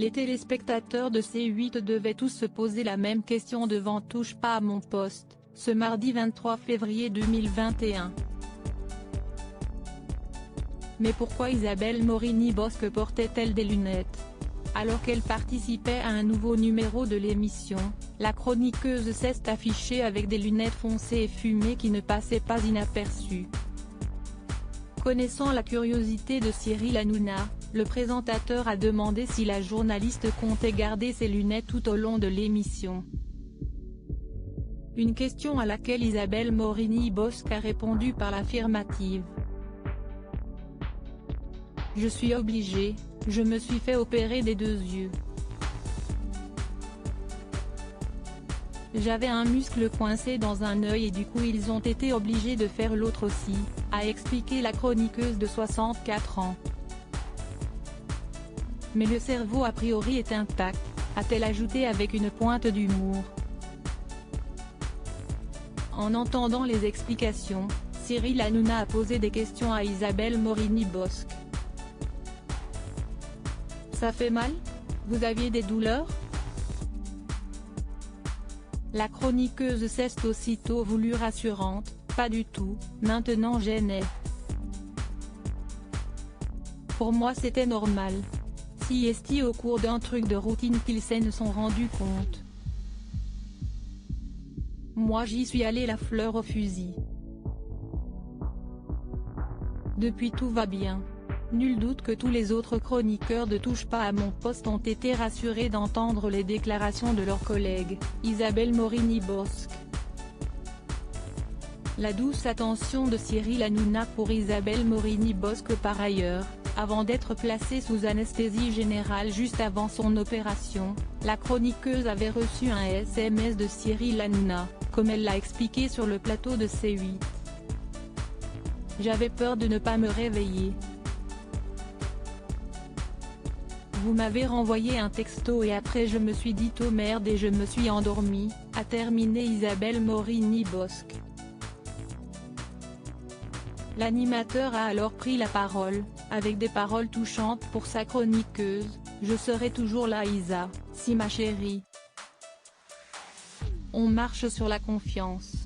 Les téléspectateurs de C8 devaient tous se poser la même question devant Touche pas à mon poste, ce mardi 23 février 2021. Mais pourquoi Isabelle Morini-Bosc portait-elle des lunettes? Alors qu'elle participait à un nouveau numéro de l'émission, la chroniqueuse s'est affichée avec des lunettes foncées et fumées qui ne passaient pas inaperçues. Connaissant la curiosité de Cyril Hanouna, le présentateur a demandé si la journaliste comptait garder ses lunettes tout au long de l'émission. Une question à laquelle Isabelle Morini-Bosc a répondu par l'affirmative. Je suis obligée, je me suis fait opérer des 2 yeux. J'avais un muscle coincé dans un œil et du coup ils ont été obligés de faire l'autre aussi, a expliqué la chroniqueuse de 64 ans. Mais le cerveau a priori est intact, a-t-elle ajouté avec une pointe d'humour. En entendant les explications, Cyril Hanouna a posé des questions à Isabelle Morini-Bosc. Ça fait mal? Vous aviez des douleurs? La chroniqueuse s'est aussitôt voulue rassurante, pas du tout, maintenant gênée. Pour moi c'était normal. Si est au cours d'un truc de routine qu'ils se sont rendus compte. Moi j'y suis allée la fleur au fusil. Depuis tout va bien. Nul doute que tous les autres chroniqueurs de Touche pas à mon poste ont été rassurés d'entendre les déclarations de leurs collègues, Isabelle Morini-Bosc. La douce attention de Cyril Hanouna pour Isabelle Morini-Bosc par ailleurs, avant d'être placée sous anesthésie générale juste avant son opération, la chroniqueuse avait reçu un SMS de Cyril Hanouna, comme elle l'a expliqué sur le plateau de C8. J'avais peur de ne pas me réveiller. Vous m'avez renvoyé un texto et après je me suis dit oh merde et je me suis endormie, a terminé Isabelle Morini-Bosc. L'animateur a alors pris la parole, avec des paroles touchantes pour sa chroniqueuse, je serai toujours là Isa, si ma chérie. On marche sur la confiance.